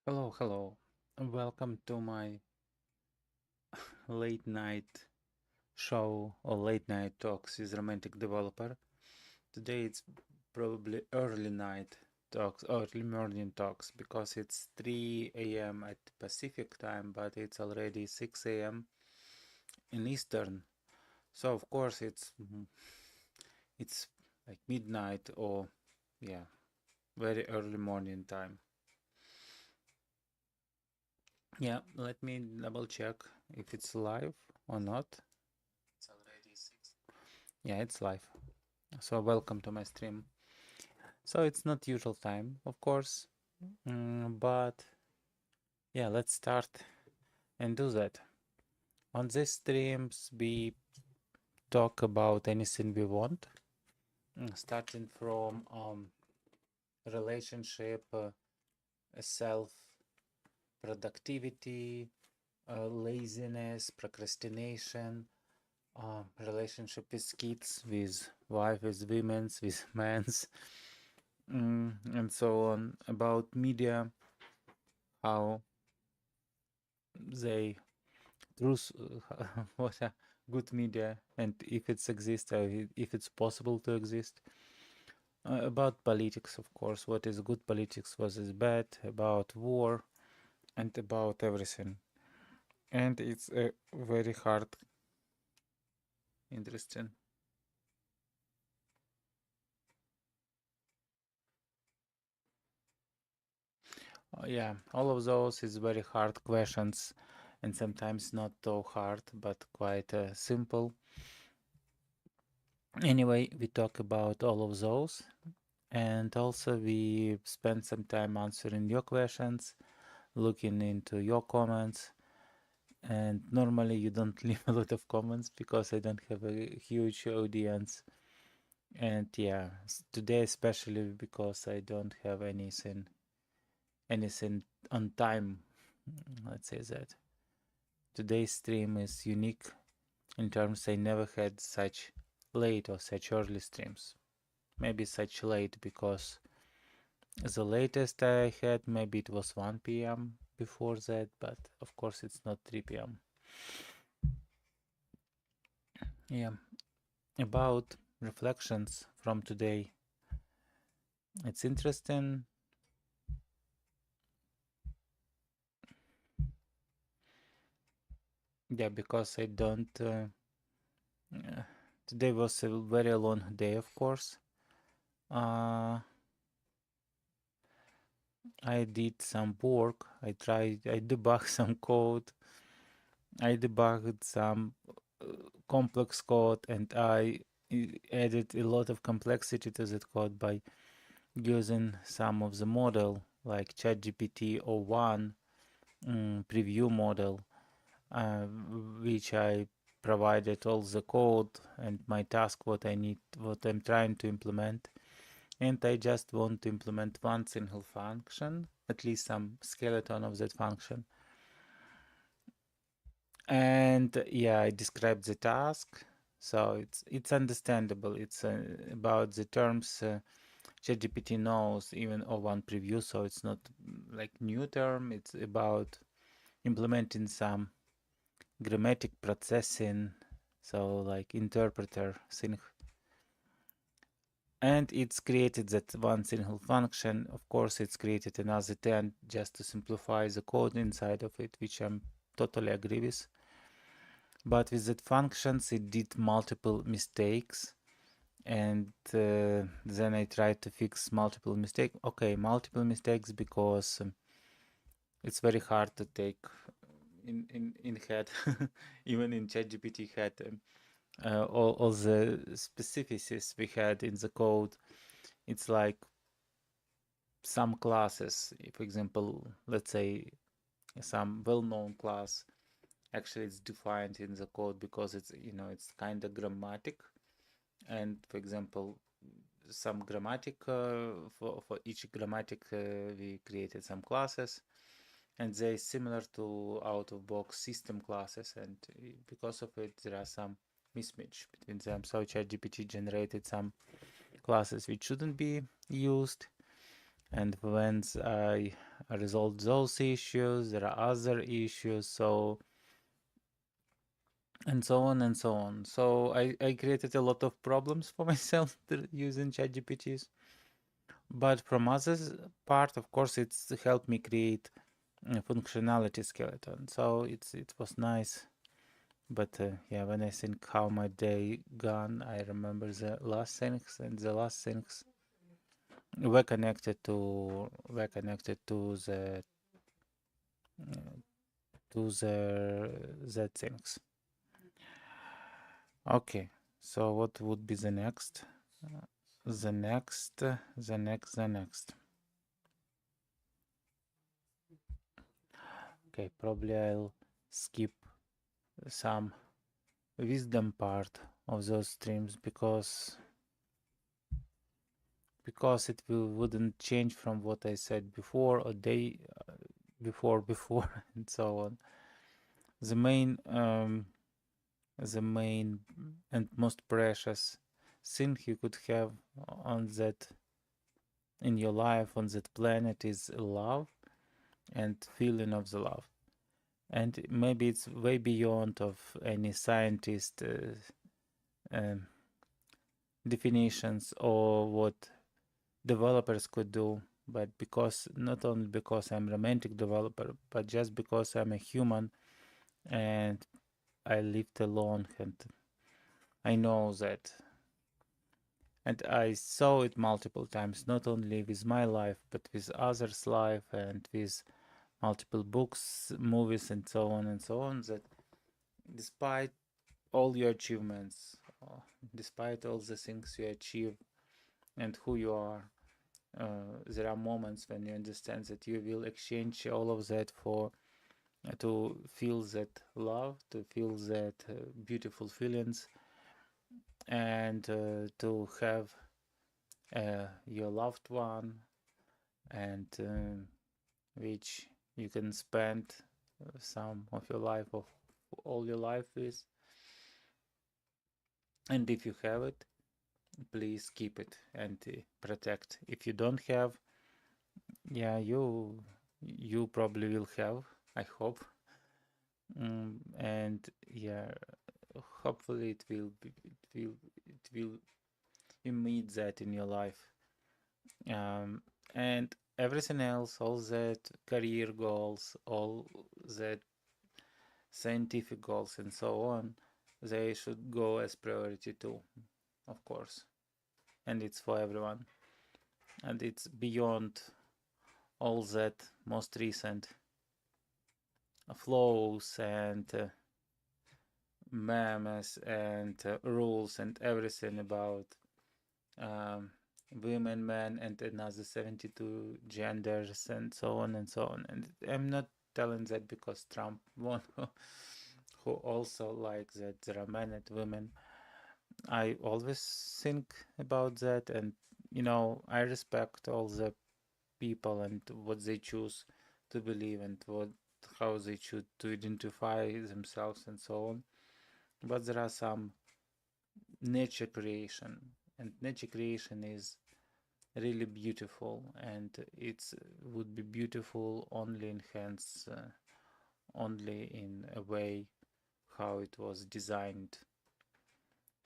Hello. Welcome to my late night show or late night talks with romantic developer. Today it's probably early night talks, early morning talks because it's 3 a.m. at Pacific time, but it's already 6 a.m. in Eastern. So of course it's like midnight or yeah, very early morning time. Yeah, let me double check if it's live or not. It's already 6. Yeah, it's live. So welcome to my stream. So it's not usual time, of course, but yeah, let's start and do that. On these streams, we talk about anything we want, starting from relationship, self productivity, laziness, procrastination, relationship with kids, with wife, with women's, with men's, and so on. About media, how they truth, what a good media, and if it's exist, or if it's possible to exist. About politics, of course, what is good politics, what is bad, about war, and about everything. And it's a very hard, interesting. Yeah, all of those is very hard questions, and sometimes not so hard, but quite simple. Anyway, we talk about all of those, and also we spend some time answering your questions, looking into your comments. And normally you don't leave a lot of comments because I don't have a huge audience. And yeah, today especially because I don't have anything on time. Let's say that today's stream is unique in terms I never had such late or such early streams. Maybe such late because the latest I had maybe it was 1 p.m. before that, but of course it's not 3 p.m. Yeah, about reflections from today. It's interesting. Yeah, because I don't. Today was a very long day, of course. Uh, I did some work. I debugged some code. I debugged some complex code, and I added a lot of complexity to that code by using some of the model like ChatGPT or one preview model, uh, which I provided all the code and my task, what I need, what I'm trying to implement. And I just want to implement one single function, at least some skeleton of that function. And yeah, I described the task, so it's understandable. It's about the terms ChatGPT knows even O1 preview, so it's not like new term. It's about implementing some grammatic processing, so like interpreter thing. And it's created that one single function. Of course, it's created another 10 just to simplify the code inside of it, which I'm totally agree with. But with that functions, it did multiple mistakes. And then I tried to fix multiple mistakes. Okay, multiple mistakes because it's very hard to take in head, even in ChatGPT head. All the specificities we had in the code. It's like some classes, for example, let's say some well-known class, actually it's defined in the code because it's kind of grammatic. And for example, some grammatic for each grammatic we created some classes, and they're similar to out-of-box system classes, and because of it there are some mismatch between them. So ChatGPT generated some classes which shouldn't be used, and when I resolve those issues. There are other issues, so and so on and so on. So I created a lot of problems for myself using ChatGPTs. But from others part, of course, it's helped me create a functionality skeleton. So it was nice. But yeah, when I think how my day gone, I remember the last things, and the last things were connected to the things. Okay, so what would be the next? The next. Okay, probably I'll skip some wisdom part of those streams because it wouldn't change from what I said before or day before and so on. The main and most precious thing you could have on that in your life on that planet is love and feeling of the love. And maybe it's way beyond of any scientist definitions or what developers could do, but because not only because I'm a romantic developer, but just because I'm a human and I lived alone, and I know that, and I saw it multiple times, not only with my life but with others' life and with multiple books, movies, and so on, that despite all your achievements, despite all the things you achieve and who you are, there are moments when you understand that you will exchange all of that for to feel that love, to feel that beautiful feelings, and to have your loved one, and which you can spend some of your life, of all your life with. And if you have it, please keep it and protect. If you don't have, yeah, you probably will have, I hope. And yeah, hopefully it will you meet that in your life. And everything else, all that career goals, all that scientific goals and so on, they should go as priority too, of course. And it's for everyone. And it's beyond all that most recent flows and memes and rules and everything about women, men, and another 72 genders and so on and so on. And I'm not telling that because Trump won, who also like that there are men and women. I always think about that, and I respect all the people and what they choose to believe and how they choose to identify themselves and so on. But there are some nature creation, and nature creation is really beautiful, and it would be beautiful only in hands, only in a way how it was designed.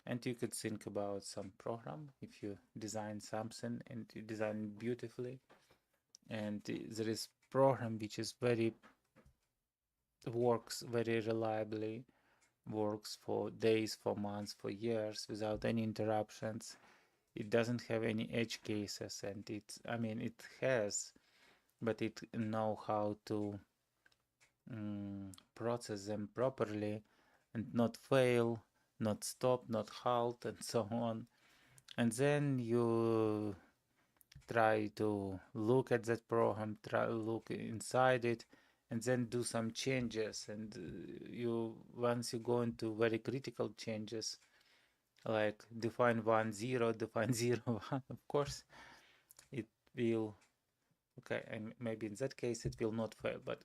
And you could think about some program if you design something and you design it beautifully, and there is program which is works very reliably, works for days, for months, for years without any interruptions. It doesn't have any edge cases, and it has, but it know how to process them properly and not fail, not stop, not halt, and so on. And then you try to look at that program, try to look inside it, and then do some changes. And once you go into very critical changes, like define 1 0, define 0 1, of course it will, okay, and maybe in that case it will not fail, but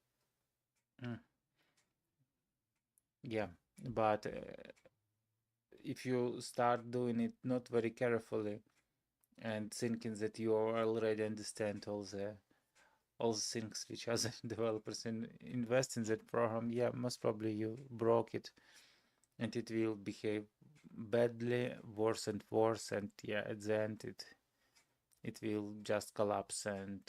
yeah, but if you start doing it not very carefully and thinking that you already understand all the things which other developers invest in that program, yeah, most probably you broke it and it will behave badly, worse and worse, and yeah, at the end it will just collapse and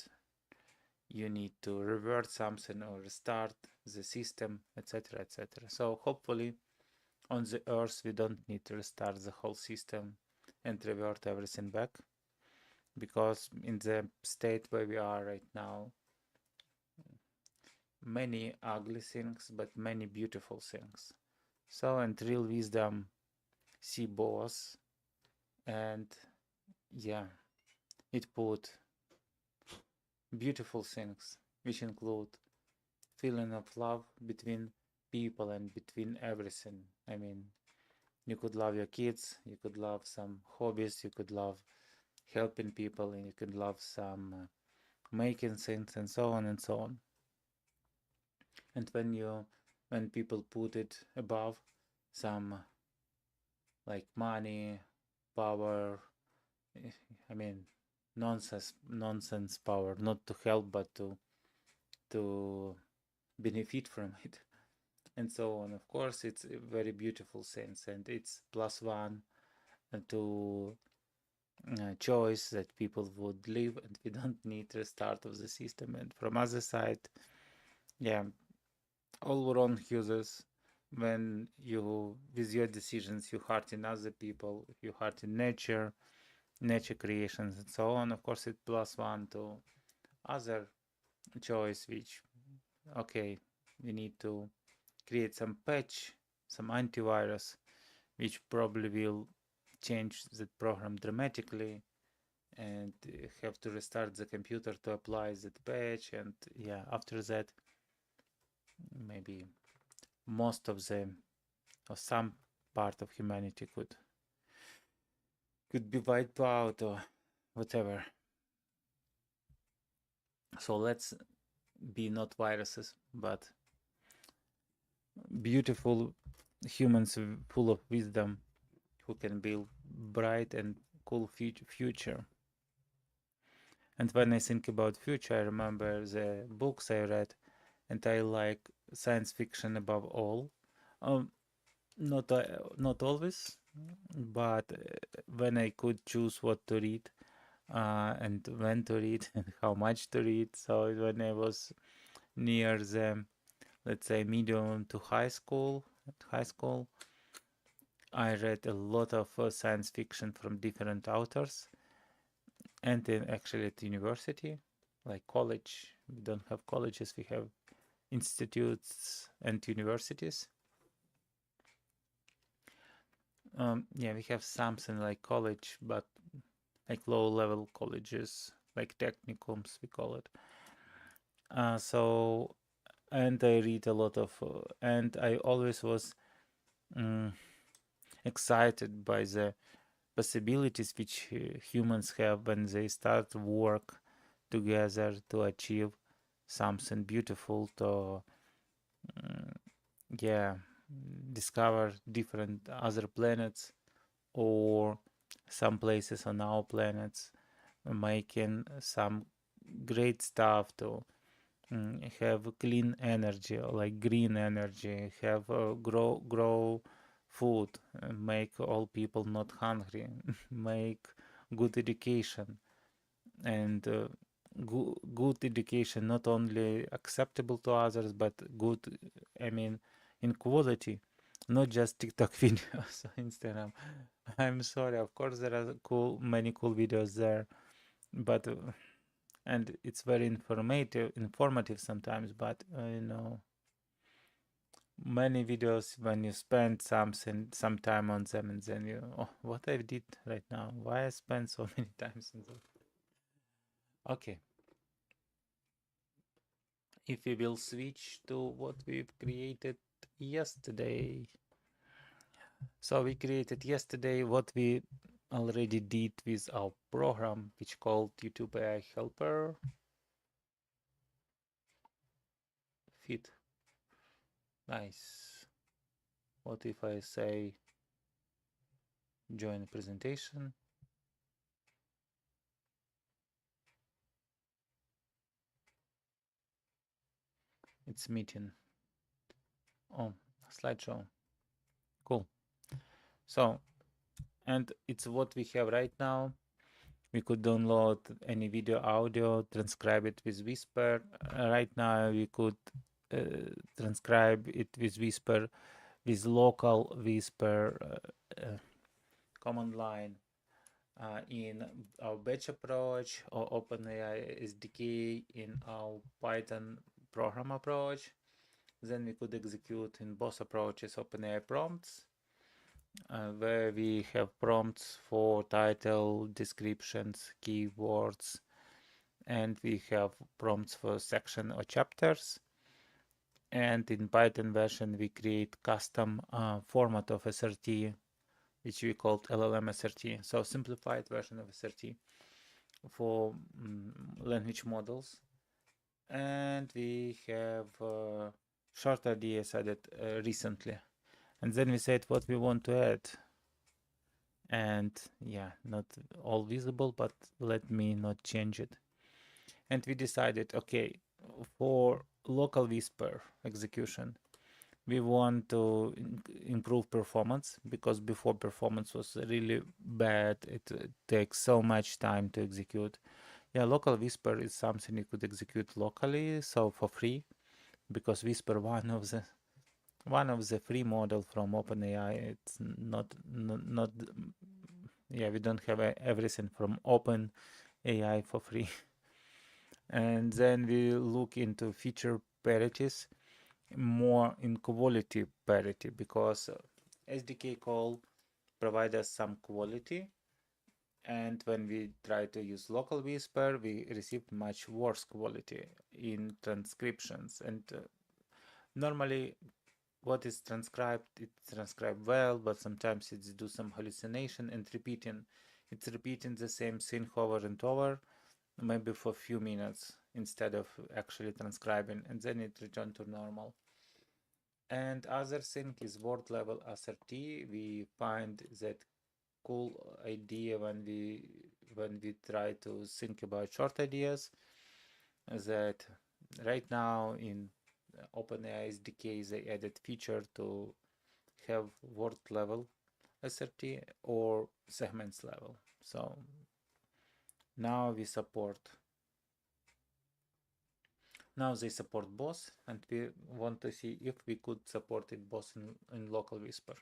you need to revert something or restart the system, etc., etc. So hopefully on the Earth we don't need to restart the whole system and revert everything back, because in the state where we are right now, many ugly things but many beautiful things. So, and real wisdom see both, and yeah, it put beautiful things which include feeling of love between people and between everything. I mean, you could love your kids, you could love some hobbies, you could love helping people, and you could love some making things, and so on and so on. And when people put it above some like money, power, I mean, nonsense power, not to help but to benefit from it, and so on. Of course, it's a very beautiful sense, and it's plus one to choice that people would live, and we don't need restart of the system. And from other side, yeah, all wrong uses when you with your decisions you hurt in other people, you hurt in nature creations, and so on. Of course, it plus one to other choice, which okay, we need to create some patch, some antivirus, which probably will change the program dramatically, and have to restart the computer to apply that patch. And yeah, after that, maybe most of them or some part of humanity could be wiped out or whatever. So let's be not viruses, but beautiful humans full of wisdom who can build bright and cool future. And when I think about future, I remember the books I read, and I like science fiction above all. Um, not always, but when I could choose what to read, and when to read and how much to read. So when I was near the, let's say, medium to high school, I read a lot of science fiction from different authors, and then actually at university, like college. We don't have colleges, we have institutes and universities. Yeah, we have something like college, but like low-level colleges, like technicums, we call it. So, and I read a lot of, and I always was excited by the possibilities which humans have when they start work together to achieve something beautiful, to yeah, discover different other planets or some places on our planets, making some great stuff to have clean energy, like green energy, have grow food, make all people not hungry, make good education, and good education not only acceptable to others but good, I mean, in quality, not just TikTok videos or Instagram. I'm sorry, of course there are many cool videos there, but and it's very informative sometimes, but many videos when you spend some time on them, and then you, oh, what I did right now, why I spent so many times on them. Okay, if we will switch to what we've created yesterday. So we created yesterday what we already did with our program, which called YouTube AI Helper. Fit. Nice. What if I say join presentation? It's meeting. Oh, slideshow. Cool. So, and it's what we have right now. We could download any video, audio, transcribe it with Whisper. Right now, we could transcribe it with Whisper, with local Whisper command line in our batch approach or OpenAI SDK in our Python program approach. Then we could execute in both approaches OpenAI prompts, where we have prompts for title, descriptions, keywords, and we have prompts for section or chapters. And in Python version, we create custom format of SRT, which we called LLM SRT, so simplified version of SRT for language models. And we have short ideas added recently. And then we said what we want to add. And yeah, not all visible, but let me not change it. And we decided, okay, for local Whisper execution, we want to improve performance, because before performance was really bad. It takes so much time to execute. Yeah, local Whisper is something you could execute locally, so for free, because Whisper one of the free model from OpenAI. It's not yeah, we don't have everything from OpenAI for free. And then we look into feature parities, more in quality parity, because SDK call provide us some quality, and when we try to use local Whisper, we received much worse quality in transcriptions. And normally what is transcribed, it's transcribed well, but sometimes it's do some hallucination and repeating. It's repeating the same thing over and over, maybe for a few minutes instead of actually transcribing, and then it return to normal. And other thing is word level SRT. We find that cool idea when we try to think about short ideas, that right now in OpenAI SDK they added feature to have word level SRT or segments level. So now we support. Now they support both, and we want to see if we could support it both in local Whisper.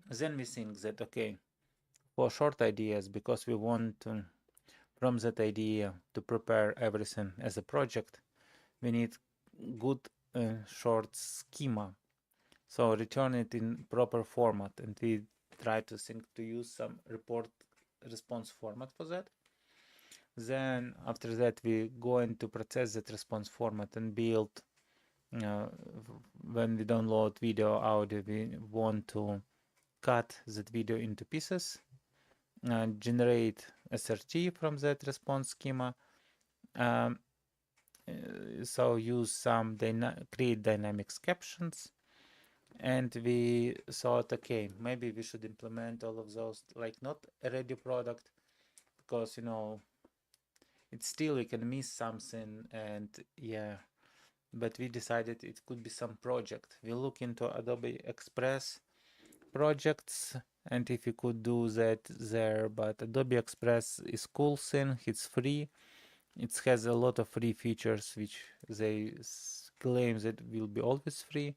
Then we think that, okay, for short ideas, because we want to, from that idea to prepare everything as a project, we need good short schema. So return it in proper format, and we try to think to use some report response format for that. Then after that we go into process that response format and build. When we download video audio, we want to cut that video into pieces, generate SRT from that response schema. So use some create dynamics captions, and we thought, okay, maybe we should implement all of those, like not a ready product, because it's still you can miss something, and yeah, but we decided it could be some project. We look into Adobe Express projects, and if you could do that there, but Adobe Express is cool thing, it's free. It has a lot of free features which they claim that will be always free,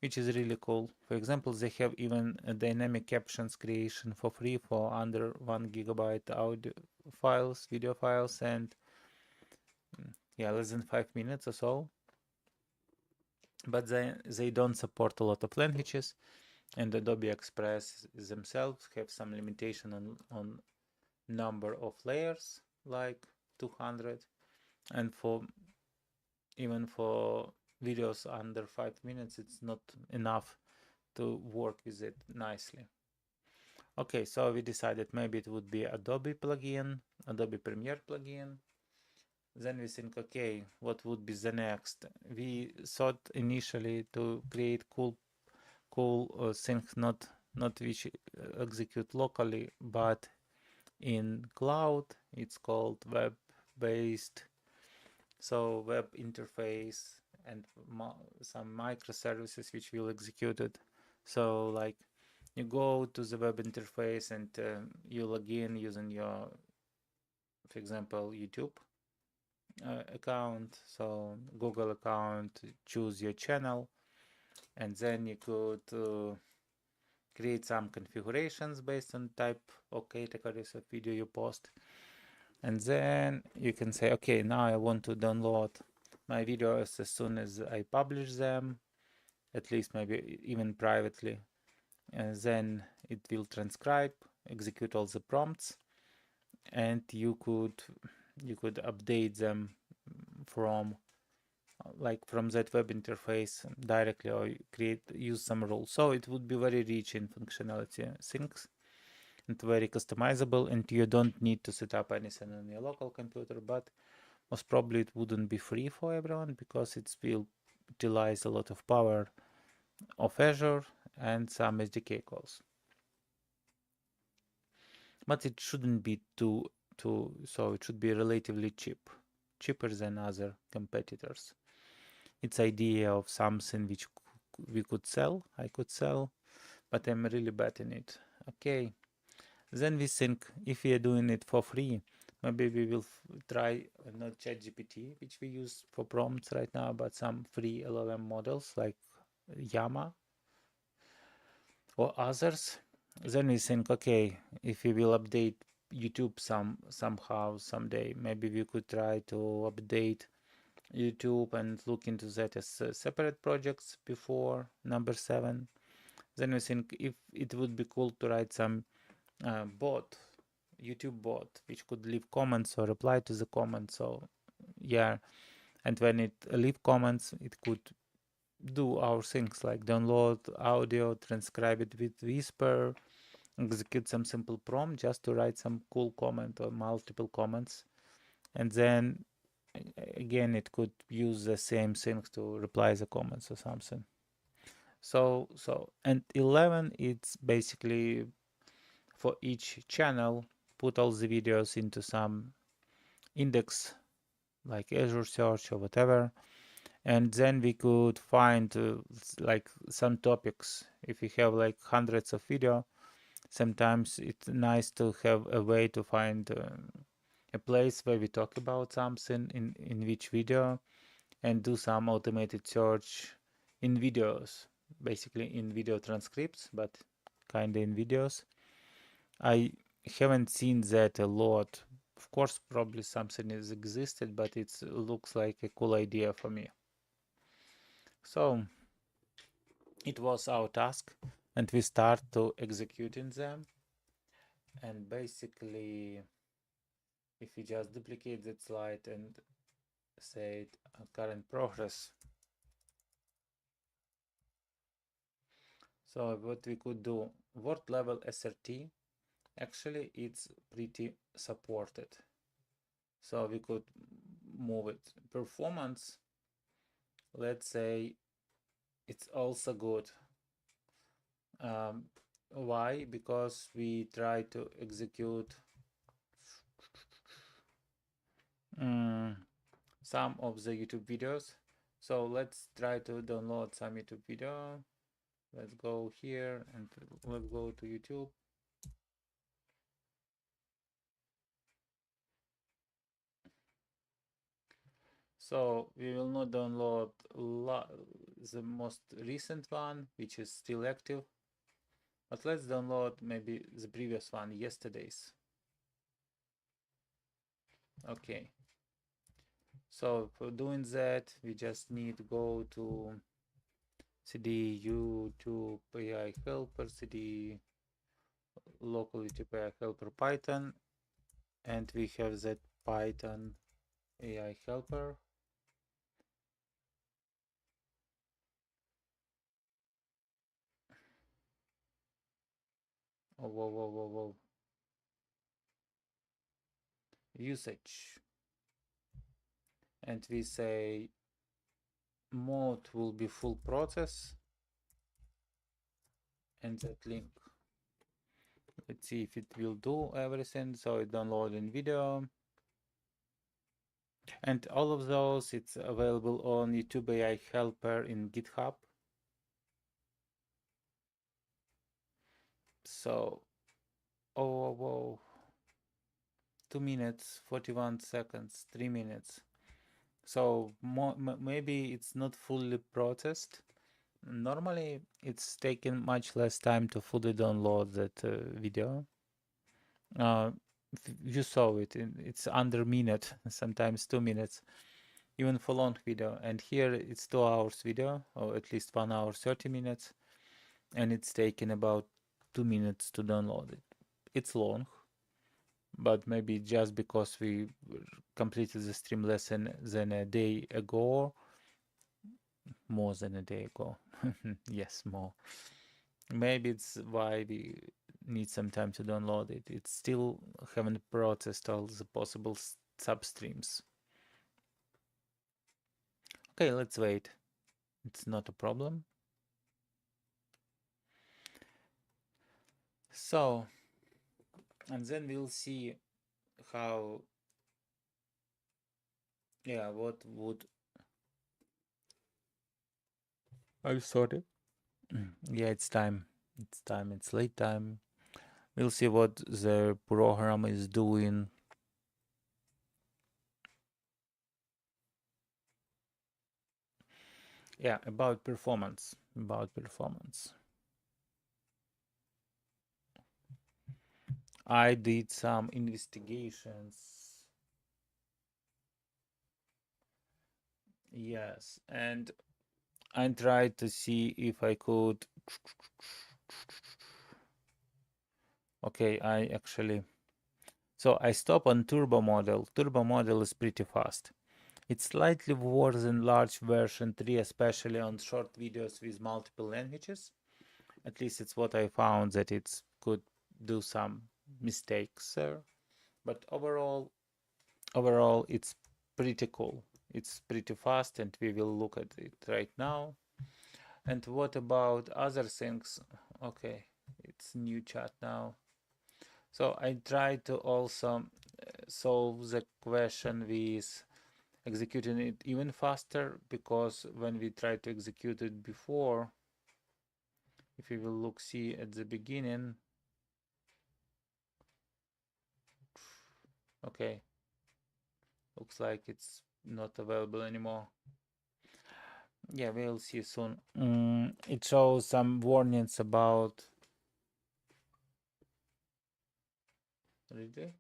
which is really cool. For example, they have even a dynamic captions creation for free for under 1 gigabyte audio files, video files, and yeah, less than 5 minutes or so. But they don't support a lot of languages, and Adobe Express themselves have some limitation on number of layers, like 200, and even for videos under 5 minutes, it's not enough to work with it nicely. Okay, so we decided maybe it would be Adobe plugin, Adobe Premiere plugin. Then we think, okay, what would be the next? We thought initially to create cool things, not which execute locally, but in cloud. It's called web-based So web interface and some microservices which will execute it. So like you go to the web interface and you log in using your, for example, YouTube account, so Google account, choose your channel, and then you could create some configurations based on type or categories of video you post. And then you can say, okay, now I want to download my videos as soon as I publish them, at least maybe even privately. And then it will transcribe, execute all the prompts, and you could update them from from that web interface directly, or use some rules. So it would be very rich in functionality things and very customizable, and you don't need to set up anything on your local computer, but most probably it wouldn't be free for everyone because it will utilize a lot of power of Azure and some SDK calls. But it shouldn't be so it should be relatively cheaper than other competitors. It's idea of something which I could sell, but I'm really bad in it. Okay, then we think if we are doing it for free, maybe we will try not ChatGPT, which we use for prompts right now, but some free LLM models like Llama or others. Then we think, okay, if we will update YouTube somehow someday, maybe we could try to update YouTube and look into that as separate projects before number 7. Then we think if it would be cool to write some YouTube bot, which could leave comments or reply to the comments. So yeah, and when it leave comments, it could do our things like download audio, transcribe it with Whisper, execute some simple prompt just to write some cool comment or multiple comments, and then again it could use the same things to reply the comments or something. So and 11, it's basically for each channel put all the videos into some index like Azure search or whatever, and then we could find like some topics. If we have like hundreds of video, sometimes it's nice to have a way to find a place where we talk about something in which video, and do some automated search in videos, basically in video transcripts, but kind of in videos. I haven't seen that a lot. Of course, probably something has existed, but it looks like a cool idea for me. So it was our task, and we start to executing them. And basically, if we just duplicate that slide and say current progress. So what we could do, word level SRT, actually it's pretty supported. So we could move it. Performance, let's say it's also good. Why? Because we try to execute some of the YouTube videos. So let's try to download some YouTube video. Let's go here and let's go to YouTube. So we will not download the most recent one, which is still active, but let's download maybe the previous one, yesterday's. Okay. So for doing that, we just need to go to cd YouTube AI helper, cd local YouTube AI helper Python, and we have that Python AI helper. Oh, whoa. Usage. And we say mode will be full process, and that link. Let's see if it will do everything. So it's downloading video. And all of those, it's available on YouTube AI Helper in GitHub. So, oh, 2 minutes, 41 seconds, 3 minutes. So maybe it's not fully processed. Normally, it's taken much less time to fully download that video. You saw it, it's under a minute, sometimes 2 minutes, even for long video. And here it's 2 hours video, or at least 1 hour 30 minutes, and it's taken about 2 minutes to download it. It's long, but maybe just because we completed the stream less than a day ago, more than a day ago. Yes, more. Maybe it's why we need some time to download it. It still haven't processed all the possible substreams. Okay, let's wait. It's not a problem. So, and then we'll see how, yeah, what would, I'm sorry. Yeah, it's time. It's time. It's late time. We'll see what the program is doing. Yeah, about performance. About performance. I did some investigations. Yes, and I tried to see if I could. Okay, I actually. So I stop on turbo model. Turbo model is pretty fast. It's slightly worse than large version 3, especially on short videos with multiple languages. At least it's what I found, that it could do some mistakes there. But overall it's pretty cool. It's pretty fast, and we will look at it right now. And what about other things? Okay, it's new chat now. So I try to also solve the question with executing it even faster, because when we try to execute it before, if you will see at the beginning, okay, looks like it's not available anymore. Yeah, we'll see soon. It shows some warnings about, really?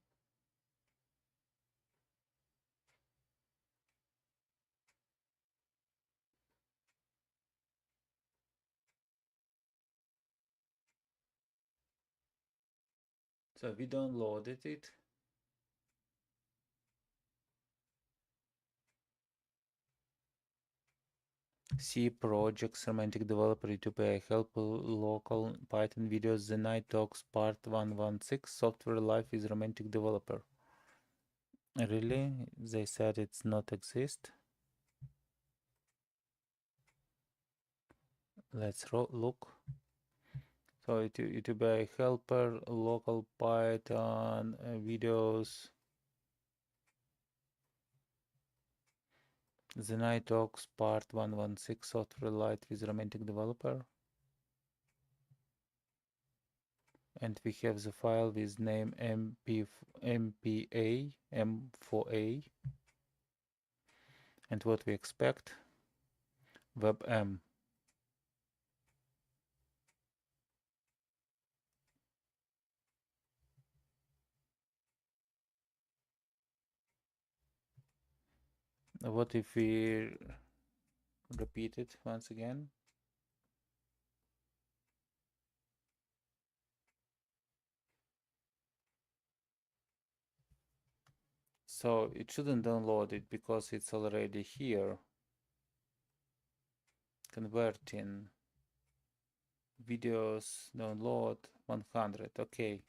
So we downloaded it. C projects, romantic developer, YouTube AI help, local Python videos, the night talks, part 116, software life is romantic developer. Really? They said it's not exist. Let's look. So YouTube AI helper, local Python videos. The night talks, part 116, software light with romantic developer. And we have the file with name MPA, M4A. And what we expect, WebM. What if we repeat it once again? So it shouldn't download it because it's already here. Converting videos, download 100. Okay.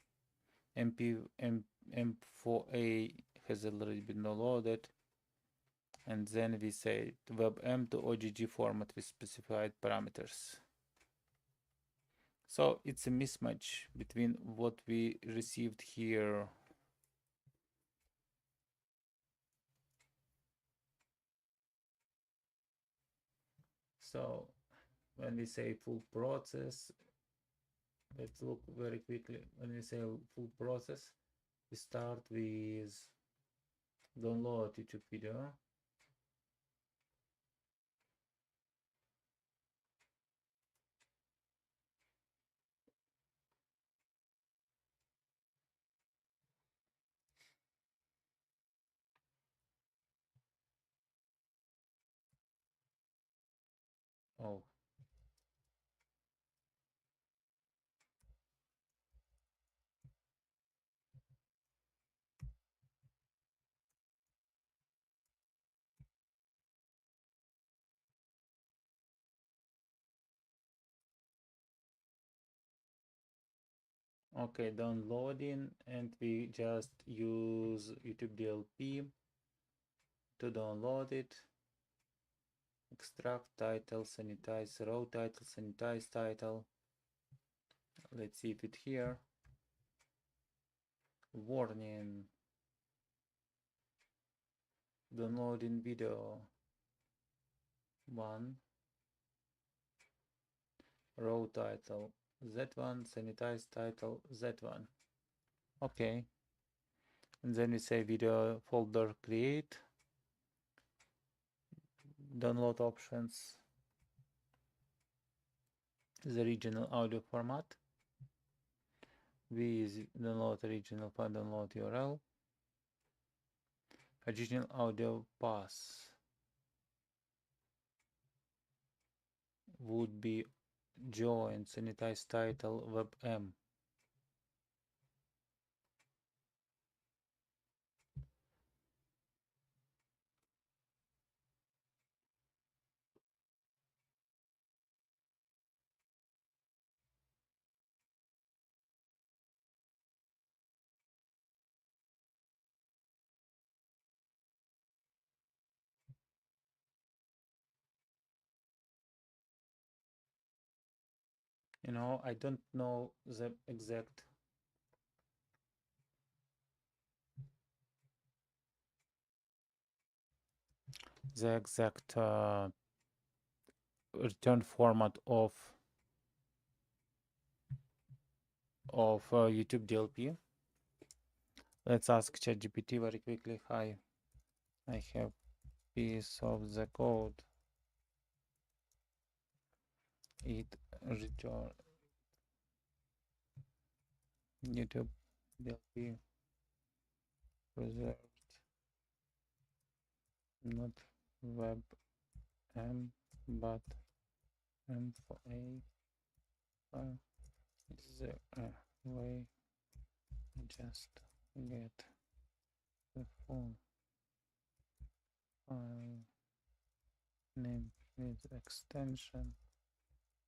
M4A has already been downloaded. And then we say WebM to OGG format with specified parameters. So it's a mismatch between what we received here So when we say full process, let's look very quickly. When we say full process, we start with download YouTube video. Oh, okay, downloading, and we just use YouTube DLP to download it. Extract title, sanitize raw title, sanitize title. Let's see if it here. Warning. Downloading video. 1. Raw title. Z1. Sanitize title. Z1. Okay. And then we say video folder create. Download options. The original audio format. With download original file download URL. Original audio path would be join sanitize title webm. You know, I don't know the exact return format of YouTube DLP. Let's ask ChatGPT very quickly. Hi, I have piece of the code. It return YouTube DLP preserved, not web m but m4a file. Is there a way just get the full file name with extension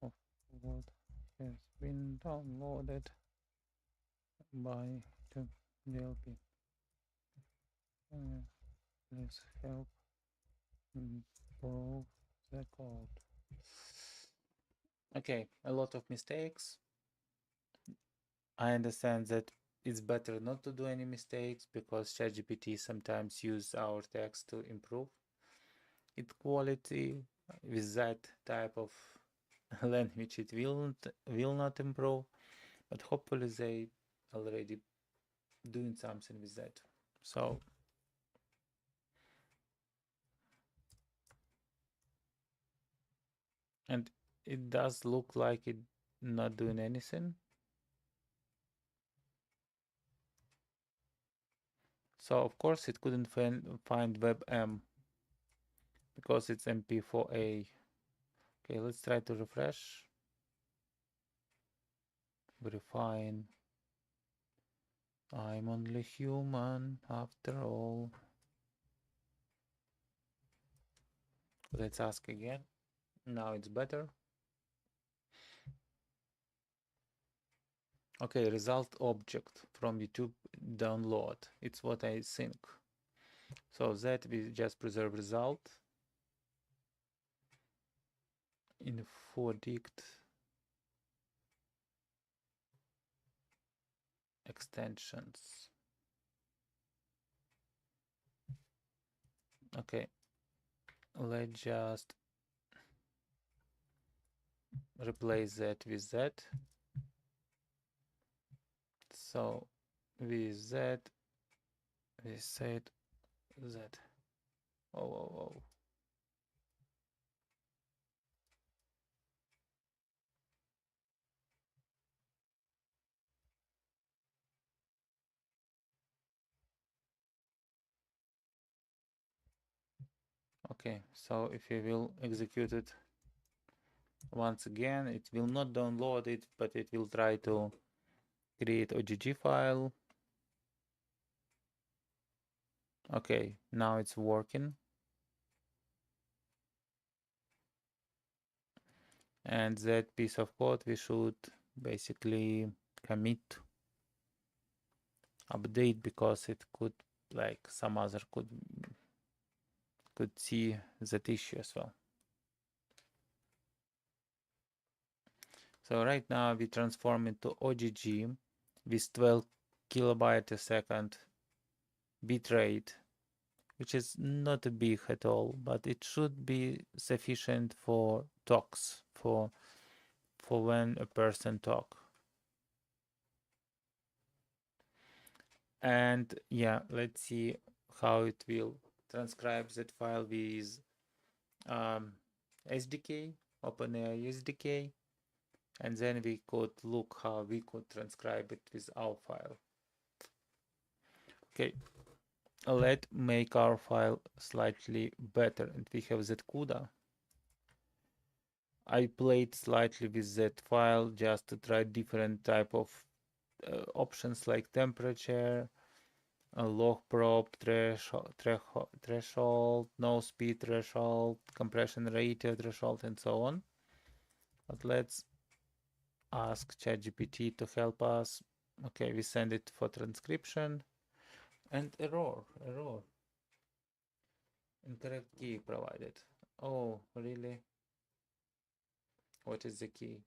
of what has been downloaded by the DLP? Please help improve the code. Okay, a lot of mistakes. I understand that it's better not to do any mistakes because ChatGPT sometimes use our text to improve its quality. With that type of language, it will not improve, but hopefully they already doing something with that. So and it does look like it not doing anything. So of course it couldn't find WebM because it's MP4A. Okay, let's try to refresh. Very fine. I'm only human after all. Let's ask again. Now it's better. Okay, result object from YouTube download. It's what I think. So that we just preserve result in dict extensions. Okay, let's just replace that with that. So with that, we said that. Oh. Okay, so if you will execute it once again, it will not download it, but it will try to create OGG file. Okay, now it's working. And that piece of code we should basically commit, update, because it could, like some other could see that issue as well. So right now we transform into OGG with 12 kilobyte a second bitrate, which is not big at all, but it should be sufficient for talks, for when a person talk. And yeah, let's see how it will transcribe that file with SDK, OpenAI SDK, and then we could look how we could transcribe it with our file. Okay, let's make our file slightly better, and we have that CUDA. I played slightly with that file just to try different type of options like temperature, log probe, threshold, no speed threshold, compression ratio threshold, and so on. But let's ask ChatGPT to help us. Okay, we send it for transcription, and error. Incorrect key provided. Oh, really? What is the key?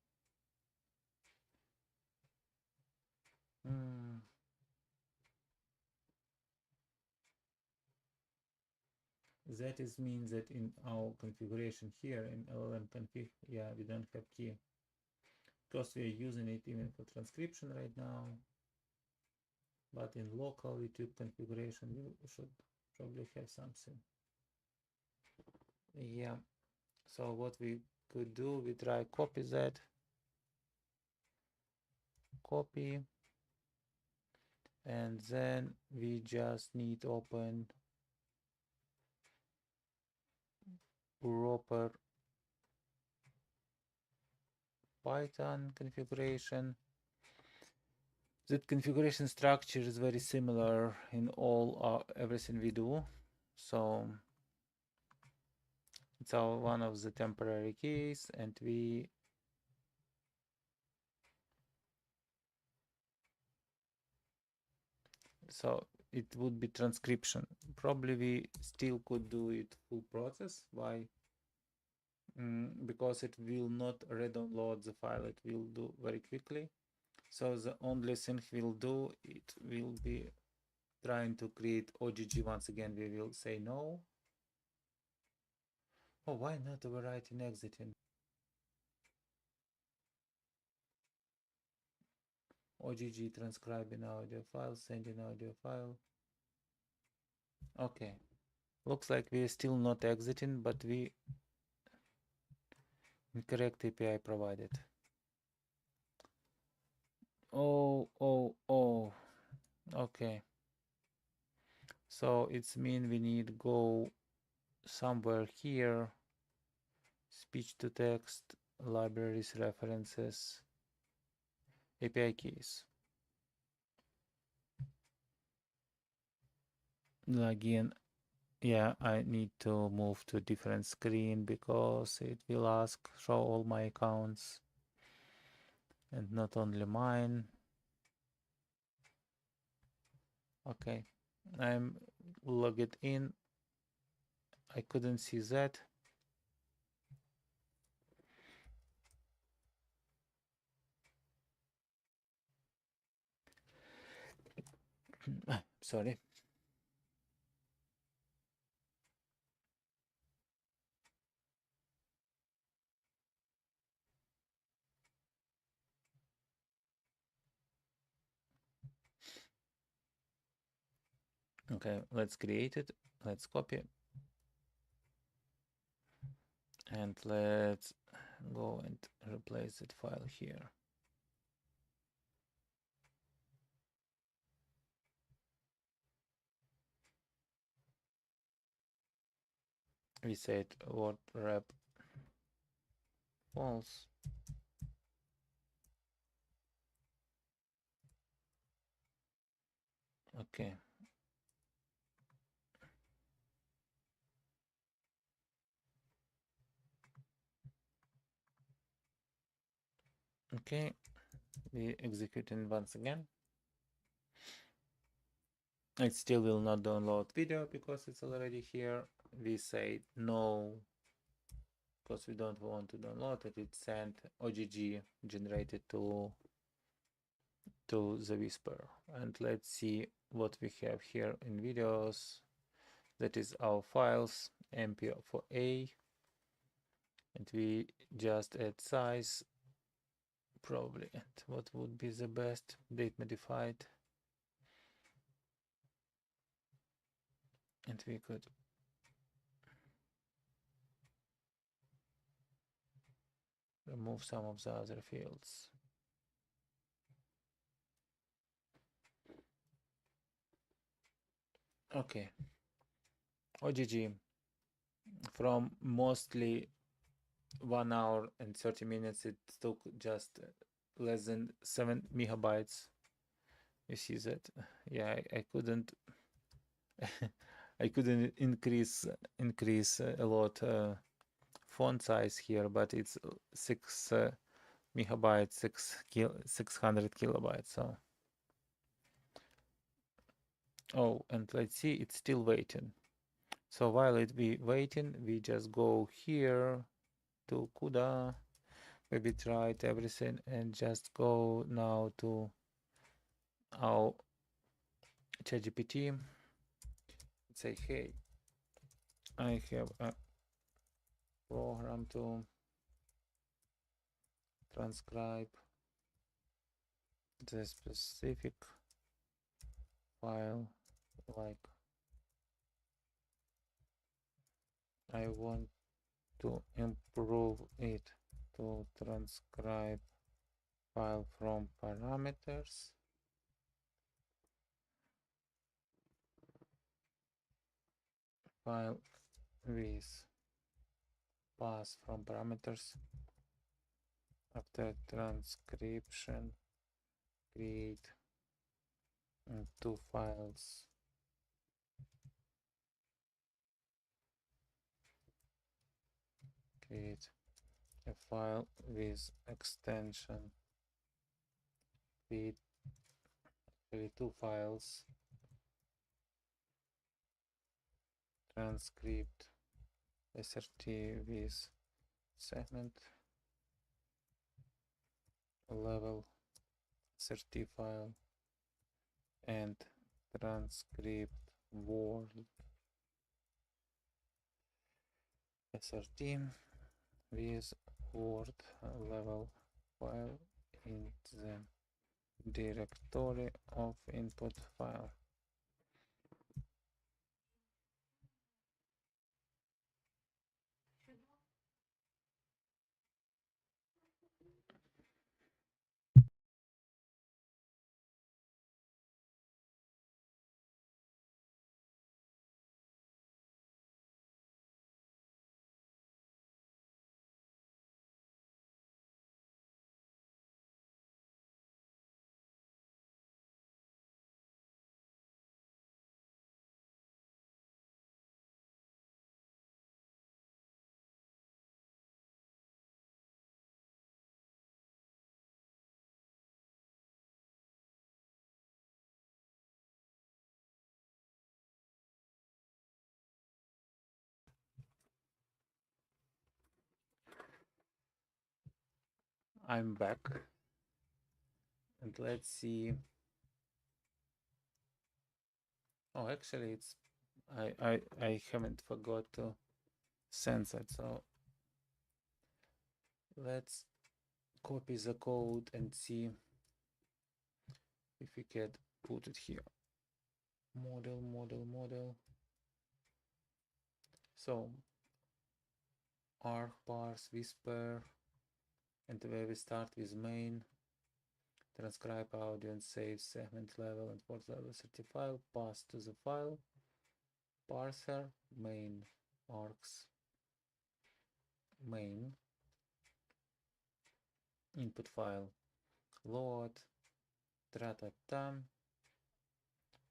That is means that in our configuration here in LLM config, yeah, we don't have key, because we are using it even for transcription right now. But in local YouTube configuration, we should probably have something. Yeah. So what we could do, we try copy that, copy, and then we just need open proper Python configuration. That configuration structure is very similar in all everything we do. So it's one of the temporary keys, and so it would be transcription. Probably we still could do it full process. Why? Because it will not re-download the file. It will do very quickly. So the only thing we'll do, it will be trying to create OGG once again. We will say no. Oh, why not overwriting exiting? OGG transcribing audio file, sending audio file. Okay. Looks like we're still not exiting, but we incorrect API provided. Oh. Okay. So it's mean we need go somewhere here. Speech to text, libraries, references, API keys. Again, yeah, I need to move to a different screen because it will ask show all my accounts and not only mine. Okay, I'm logged in. I couldn't see that. Sorry. Okay, let's create it. Let's copy. And let's go and replace that file here. We said word rep false. Okay. Okay, we execute it once again. It still will not download video because it's already here. We say no because we don't want to download it. It sent OGG generated to the Whisper. And let's see what we have here in videos. That is our files, MP for A, and we just add size probably. And what would be the best? Date modified. And we could remove some of the other fields. Okay. OGG from mostly 1 hour and 30 minutes, it took just less than 7 megabytes. You see that? Yeah, I couldn't I couldn't increase a lot font size here, but it's 6 megabytes, 600 kilobytes. So, oh, and let's see, it's still waiting. So while it be waiting, we just go here to CUDA, maybe try everything, and just go now to our ChatGPT. Say, hey, I have a program to transcribe the specific file, like I want to improve it to transcribe file from parameters, file with pass from parameters. After transcription, create 2 files. Create a file with extension. Create 2 files. Transcript SRT with segment level SRT file and transcript word SRT with word level file in the directory of input file. I'm back, and let's see. Oh, actually, it's I haven't forgot to send it, so let's copy the code and see if we can put it here. model. So arc, parse, whisper, and where we start with main, transcribe audio and save segment level and port level certify, pass to the file, parser, main, arcs, main, input file, load, ta-ta-ta,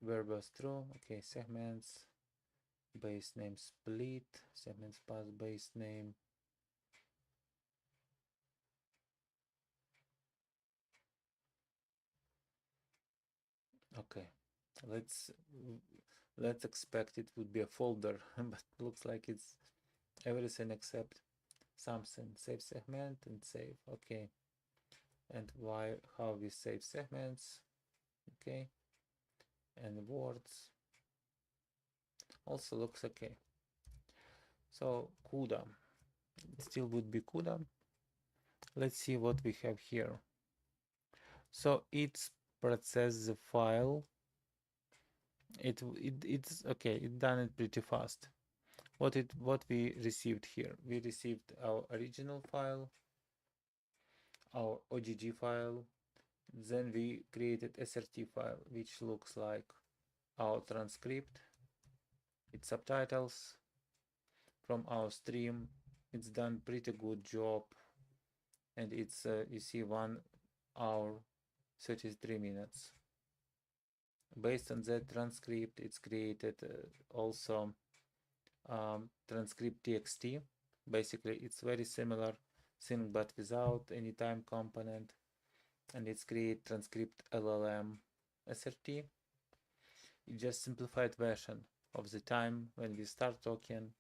verbose true, okay, segments, base name split, segments pass base name, okay, let's expect it would be a folder, but looks like it's everything except something. Save segment and save, okay. And how we save segments, okay, and words also looks okay. So CUDA, it still would be CUDA. Let's see what we have here. So it's process the file. It's okay. It done it pretty fast. What we received here? We received our original file, our OGG file. Then we created SRT file, which looks like our transcript, its subtitles from our stream. It's done pretty good job, and it's you see 1 hour 33 minutes. Based on that transcript, it's created also transcript txt. Basically, it's very similar thing, but without any time component, and it's create transcript LLM SRT. It's just simplified version of the time when we start talking.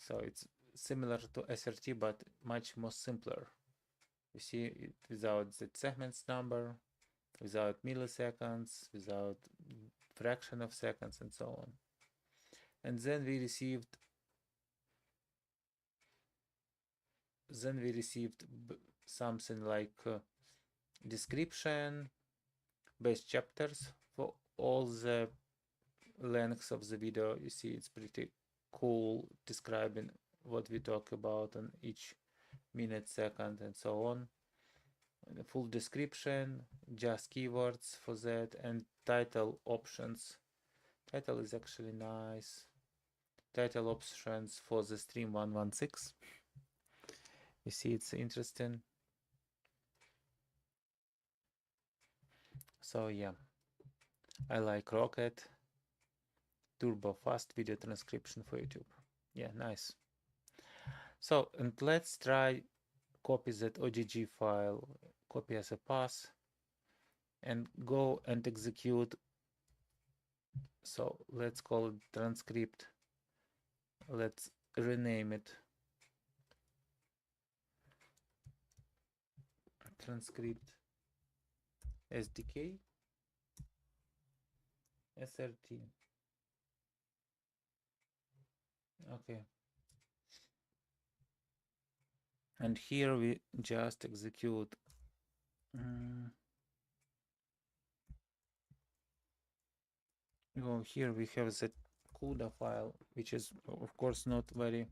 So it's similar to SRT, but much more simpler. You see it without the segments number, without milliseconds, without fraction of seconds, and so on. And then we received something like description, base chapters for all the lengths of the video. You see it's pretty cool, describing what we talk about on each minute, second, and so on. The full description, just keywords for that, and title options. Title is actually nice. Title options for the stream 116. You see it's interesting. So yeah, I like Rocket. Turbo fast video transcription for YouTube. Yeah, nice. So, and let's try copy that OGG file, copy as a path, and go and execute. So let's call it transcript. Let's rename it transcript SDK SRT. Okay. And here we just execute here we have the CUDA file, which is of course not very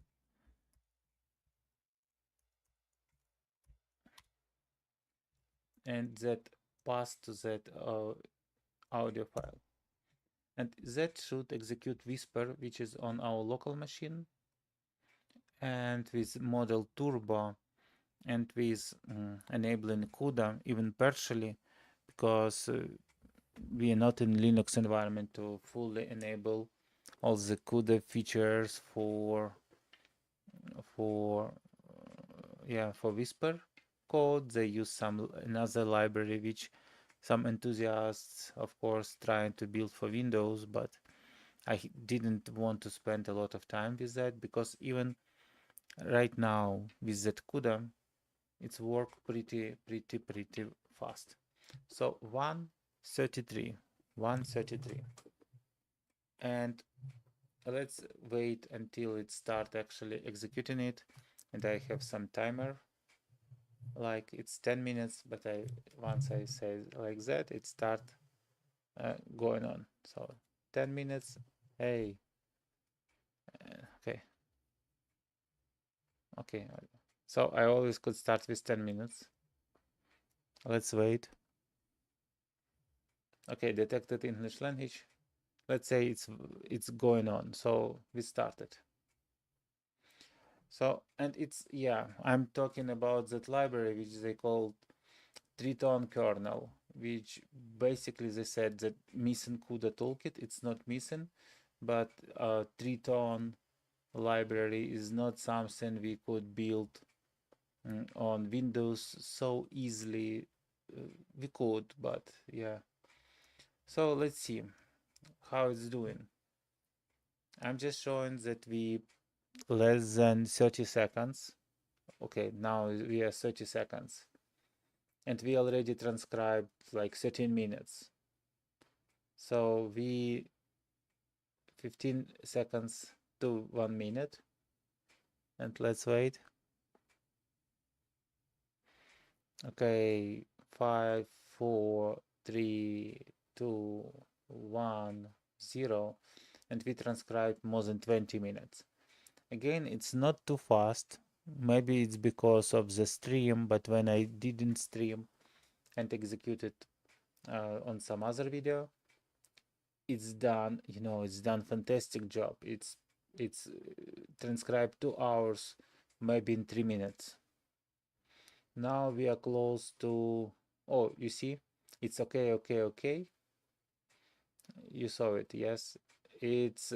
and that pass to that audio file. And that should execute Whisper, which is on our local machine, and with model Turbo, and with enabling CUDA even partially, because we are not in Linux environment to fully enable all the CUDA features for Whisper code. They use another library which some enthusiasts, of course, trying to build for Windows, but I didn't want to spend a lot of time with that, because even right now with that CUDA, it's work pretty fast. So 133, and let's wait until it start actually executing it, and I have some timer, like it's 10 minutes, but once I say like that, it start going on. So 10 minutes. Hey, okay, okay. So I always could start with 10 minutes. Let's wait. Okay, detected English language. Let's say it's going on. So we started. So, and it's, yeah, I'm talking about that library which they call Triton kernel, which basically they said that missing CUDA toolkit. It's not missing, but Triton library is not something we could build on Windows so easily. We could, but yeah. So let's see how it's doing. I'm just showing that we less than 30 seconds. Okay, now we are 30 seconds. And we already transcribed like 13 minutes. So we 15 seconds to 1 minute. And let's wait. Okay, 5, 4, 3, 2, 1, 0. And we transcribed more than 20 minutes. Again, it's not too fast. Maybe it's because of the stream, but when I didn't stream and executed on some other video, it's done, it's done fantastic job. It's transcribed 2 hours, maybe in 3 minutes. Now we are close to, oh, you see, it's okay, okay, okay. You saw it, yes. It's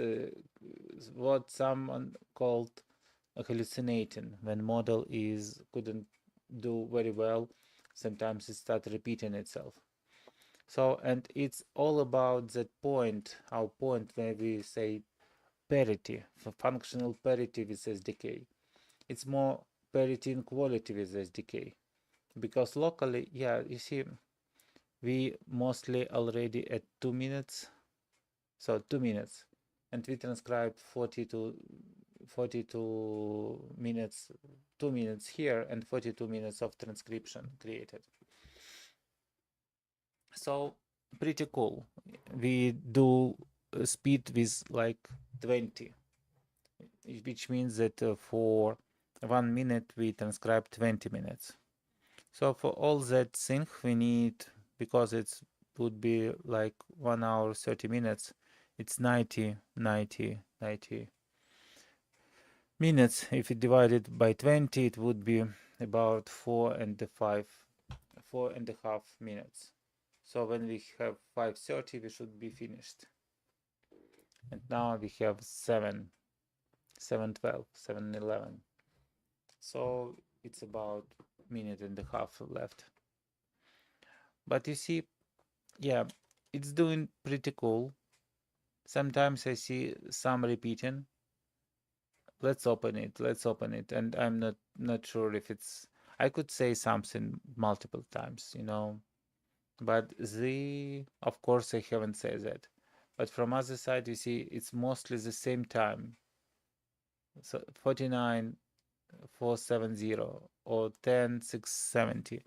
what someone called hallucinating, when model couldn't do very well. Sometimes it starts repeating itself. So, and it's all about that point, our point where we say parity, for functional parity with SDK. It's more parity in quality with SDK. Because locally, yeah, you see, we mostly already at 2 minutes. So 2 minutes. And we transcribed 42 minutes, 2 minutes here, and 42 minutes of transcription created. So pretty cool. We do speed with like 20, which means that for 1 minute we transcribe 20 minutes. So for all that thing we need, because it would be like 1 hour 30 minutes, it's 90 minutes. If it divided by 20, it would be about 4.5 minutes. So when we have 5:30, we should be finished. And now we have 7:12, 7:11. So it's about minute and a half left. But you see, yeah, it's doing pretty cool. Sometimes I see some repeating. Let's open it. And I'm not sure if it's, I could say something multiple times, but of course I haven't said that. But from other side, you see, it's mostly the same time. So 49,470 or 10,670.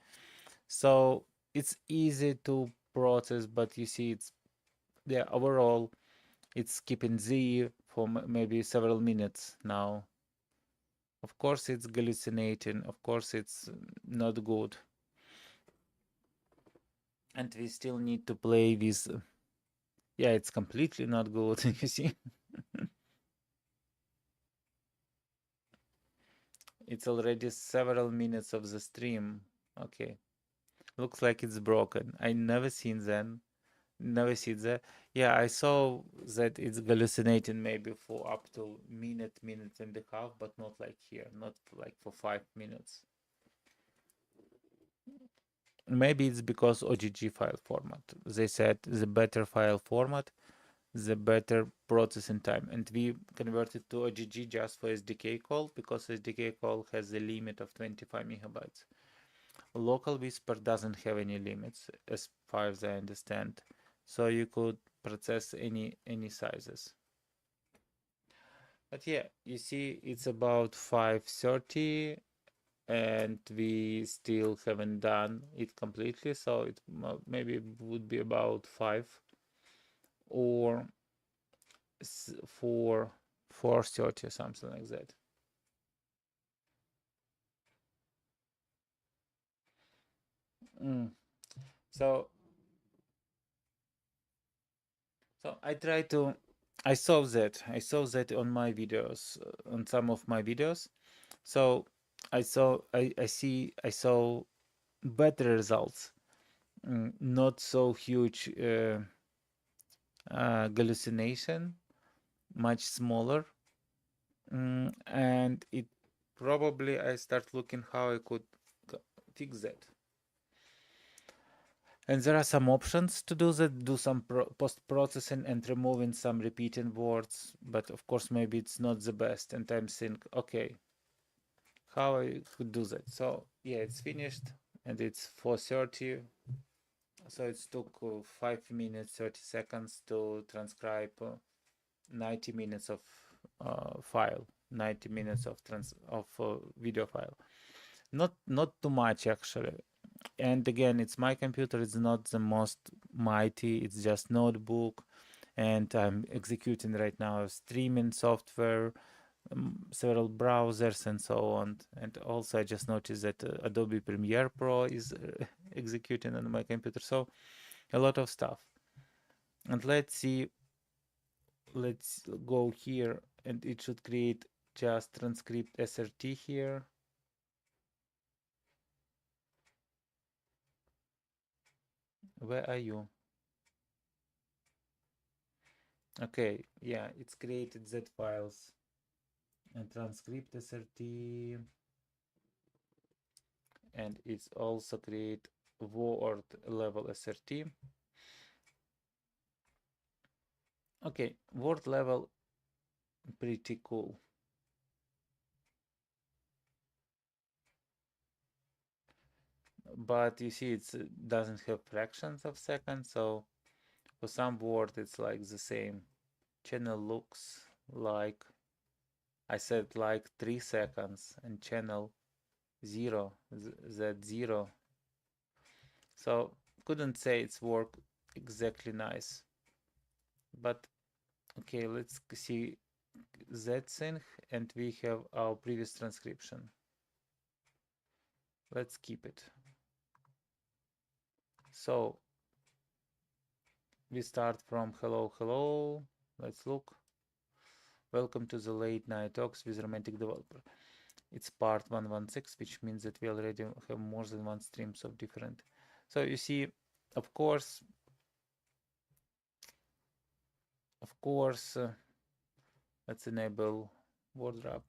So it's easy to process, but you see, overall it's keeping Z for maybe several minutes now. Of course it's hallucinating, of course it's not good. And we still need to play with, yeah, it's completely not good, you see. It's already several minutes of the stream. Okay, looks like it's broken. I never seen that. Yeah, I saw that it's hallucinating maybe for up to minute and a half, but not like here, not like for 5 minutes. Maybe it's because OGG file format. They said the better file format, the better processing time. And we converted to OGG just for SDK call, because SDK call has a limit of 25 megabytes. Local Whisper doesn't have any limits, as far as I understand. So you could process any sizes. But yeah, you see, it's about 5:30, and we still haven't done it completely. So it maybe would be about 5, or for 430 or something like that. So I try to, I saw that on my videos, on some of my videos. So I saw better results, not so huge hallucination, much smaller, and it probably I start looking how I could fix that. And there are some options to do that, do some post-processing and removing some repeating words, but of course maybe it's not the best, and I'm thinking, okay, how I could do that. So yeah, it's finished and it's 4:30. So it took 5 minutes 30 seconds to transcribe 90 minutes of file, 90 minutes of video file. Not too much actually. And again, it's my computer, it's not the most mighty, it's just notebook, and I'm executing right now streaming software, several browsers and so on. And also I just noticed that Adobe Premiere Pro is executing on my computer, so a lot of stuff. And let's see, let's go here, and it should create just transcript SRT here. Where are you? Okay, yeah, it's created Z files and transcript SRT, and it's also create word level SRT. Okay, word level, pretty cool. But you see, it doesn't have fractions of seconds, so for some word it's like the same. Channel looks like, I said like 3 seconds, and channel 0, Z0. So couldn't say it's work exactly nice. But okay, let's see that thing, and we have our previous transcription. Let's keep it. So we start from hello. Let's look. Welcome to the late night talks with romantic developer. It's part 116, which means that we already have more than one streams of different. So you see, of course, let's enable word wrap.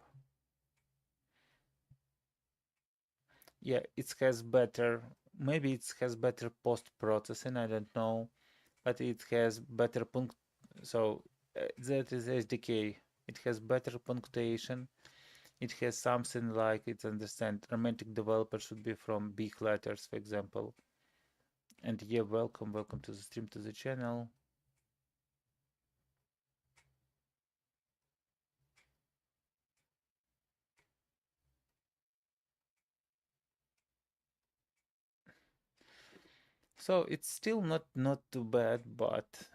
Yeah, it has better, maybe it has better post-processing, I don't know, but it has better punct. So that is SDK. It has better punctuation. It has something like, it understand romantic developer should be from big letters, for example. And yeah, welcome to the stream, to the channel. So it's still not too bad, but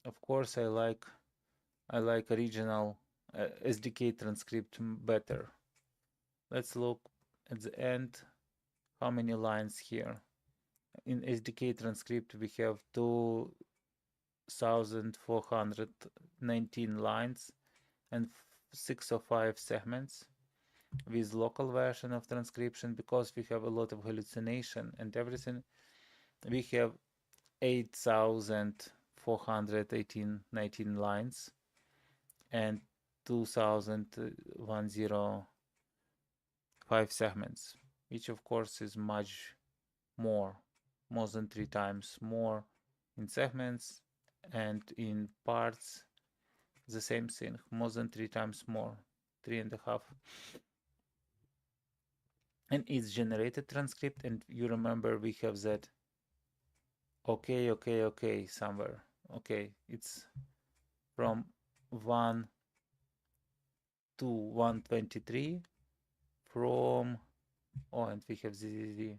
of course I like original SDK transcript better. Let's look at the end. How many lines here? In SDK transcript we have 2419 lines and 605 segments. With local version of transcription, because we have a lot of hallucination and everything, we have 8418 lines and 2105 segments, which of course is much more than 3 times more in segments, and in parts the same thing, more than 3 times more, 3.5. And it's generated transcript, and you remember we have that okay somewhere. Okay, it's from 1 to 123 from, oh, and we have the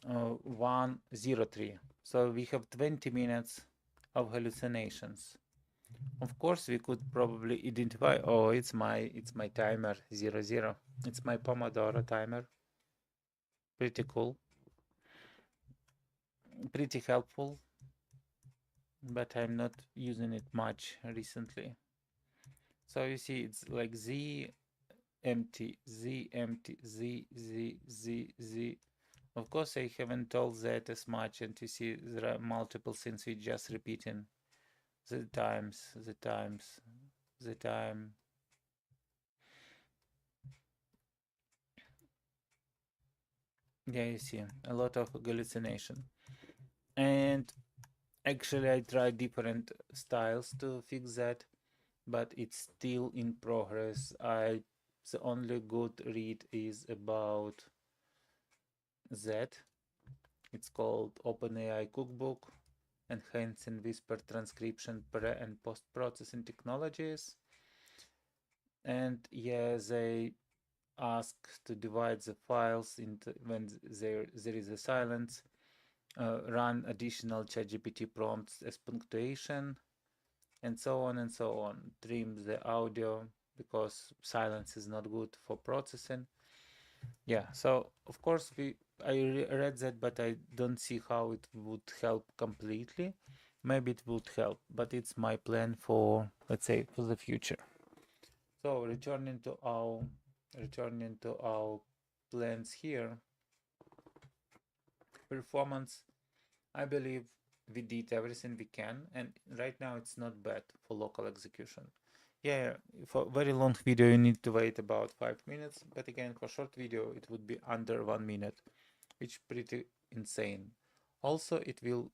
103. So we have 20 minutes of hallucinations. Of course, we could probably identify, oh, it's my timer 00. It's my Pomodoro timer. Pretty cool. Pretty helpful, but I'm not using it much recently. So you see, it's like Z empty, Z empty, Z, Z, Z, Z. Of course, I haven't told that as much, and you see there are multiple things we just repeating. The times, the times, the time. Yeah, you see a lot of hallucination. And actually, I tried different styles to fix that, but it's still in progress. The only good read is about that. It's called OpenAI Cookbook, Enhancing Whisper Transcription Pre and Post Processing Technologies. And yeah, they ask to divide the files into when there is a silence, run additional ChatGPT prompts as punctuation, and so on and so on. Trim the audio because silence is not good for processing. Yeah, so of course I read that, but I don't see how it would help completely. Maybe it would help, but it's my plan for, let's say, for the future. So returning to our plans here, performance. I believe we did everything we can, and right now it's not bad for local execution. Yeah, for very long video you need to wait about 5 minutes, but again for short video it would be under 1 minute, which pretty insane. Also it will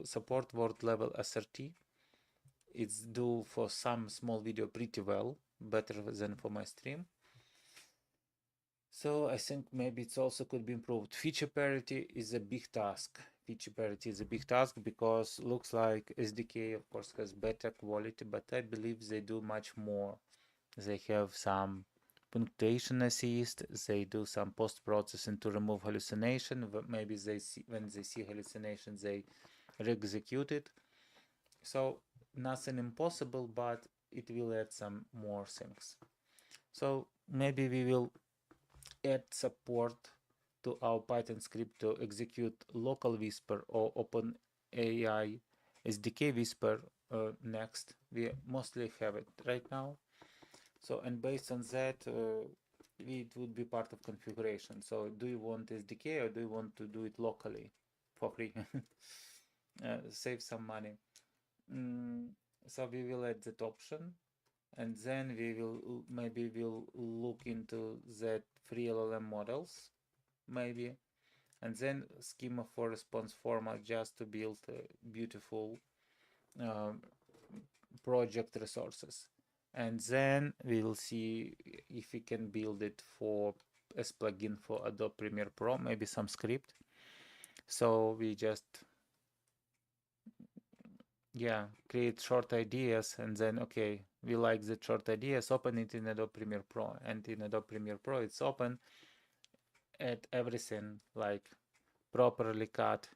support word level SRT. It's do for some small video pretty well, better than for my stream. So I think maybe it also could be improved. Feature parity is a big task. Feature parity is a big task because looks like SDK of course has better quality, but I believe they do much more. They have some punctuation assist, they do some post-processing to remove hallucination. Maybe they see, when they see hallucination, they re-execute it. So nothing impossible, but it will add some more things. So maybe we will add support to our Python script to execute local whisper or OpenAI SDK whisper next. We mostly have it right now. So, and based on that, it would be part of configuration. So do you want SDK or do you want to do it locally for free? Save some money. So we will add that option, and then we will maybe we'll look into that free LLM models, maybe, and then schema for response format just to build beautiful project resources. And then we'll see if we can build it for as plugin for Adobe Premiere Pro, maybe some script. So we just create short ideas, and then okay, we like the short ideas, open it in Adobe Premiere Pro, and in Adobe Premiere Pro it's open at everything, like properly cut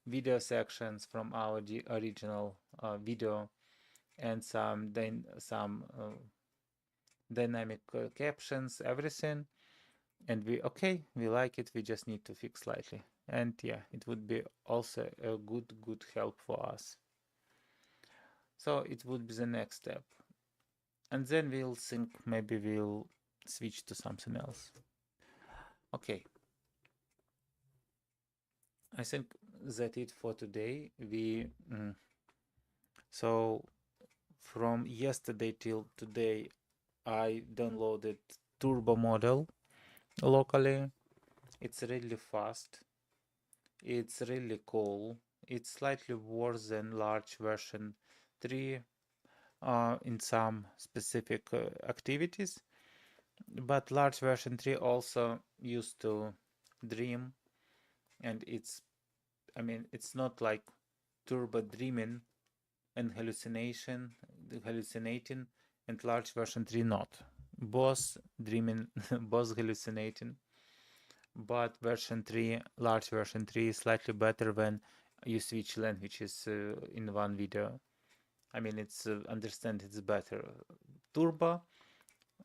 video sections from our original video, and some dynamic captions, everything. And we like it, we just need to fix slightly. And yeah, it would be also a good help for us. So it would be the next step. And then we'll think, maybe we'll switch to something else. Okay. I think that's it for today. So from yesterday till today, I downloaded Turbo model locally. It's really fast. It's really cool. It's slightly worse than large version 3 in some specific activities, but large version 3 also used to dream, and it's not like turbo dreaming and hallucinating, and large version 3 not. Both dreaming, both hallucinating, but version 3, large version 3 is slightly better when you switch languages in one video. I mean, it's understand it's better. Turbo,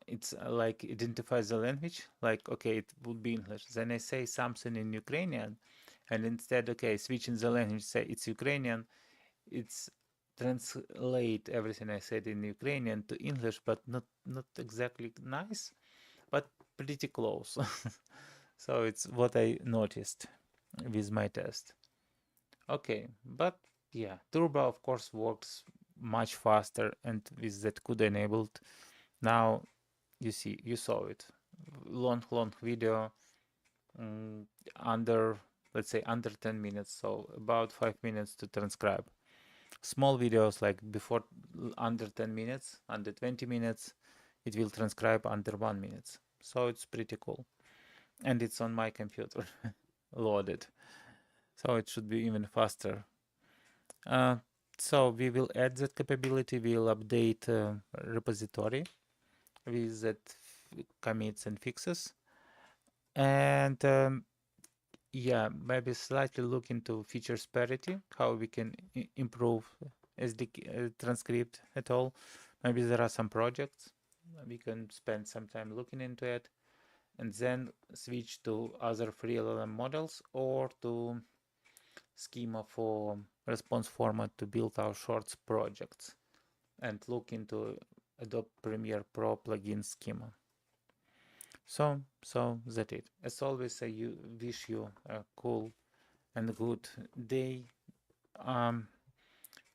it's like identifies the language, like, okay, it would be English. Then I say something in Ukrainian, and instead, okay, switching the language, say it's Ukrainian, it's translate everything I said in Ukrainian to English, but not exactly nice, but pretty close. So it's what I noticed with my test. Okay, but yeah, Turbo of course works much faster, and with that CUDA enabled, now you saw it. Long video, under, let's say under 10 minutes, so about 5 minutes to transcribe. Small videos like before under 10 minutes, under 20 minutes, it will transcribe under 1 minute. So it's pretty cool. And it's on my computer loaded. So it should be even faster. So we will add that capability. We'll update repository with that commits and fixes. And yeah, maybe slightly look into features parity, how we can improve SDK transcript at all. Maybe there are some projects. We can spend some time looking into it, and then switch to other free LLM models or to schema for response format to build our shorts projects, and look into Adobe Premiere Pro plugin schema. So that's it. As always, I wish you a cool and good day,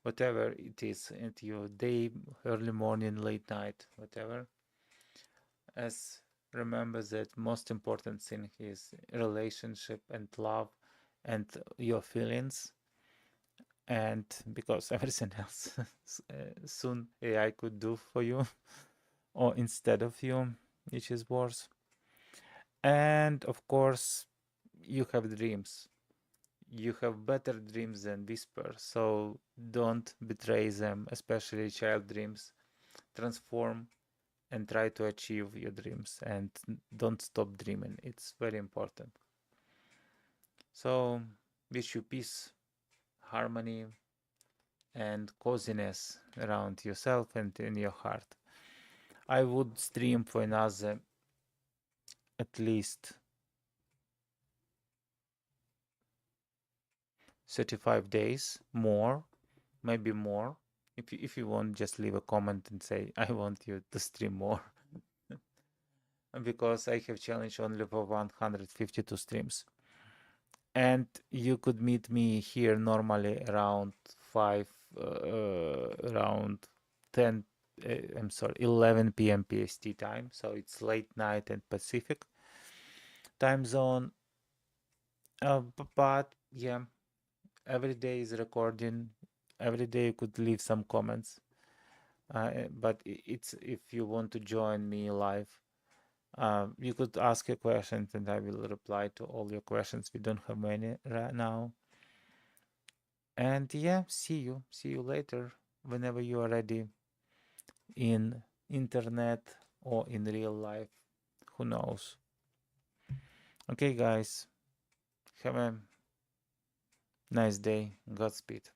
whatever it is, at your day, early morning, late night, whatever. As remember that most important thing is relationship and love and your feelings, and because everything else soon AI could do for you or instead of you, which is worse. And of course, you have dreams. You have better dreams than whisper, so don't betray them, especially child dreams. Transform and try to achieve your dreams, and don't stop dreaming. It's very important. So wish you peace, harmony, and coziness around yourself and in your heart. I would stream for another at least 35 days, more, maybe more. If you want, just leave a comment and say, I want you to stream more. Because I have challenge only for 152 streams. And you could meet me here normally around 10, I'm sorry, 11 p.m. PST time. So it's late night and Pacific time zone. But yeah, every day is recording. Every day you could leave some comments. But it's if you want to join me live, you could ask your questions and I will reply to all your questions. We don't have many right now. And yeah, see you later whenever you are ready in internet or in real life. Who knows? Okay, guys, have a nice day. Godspeed.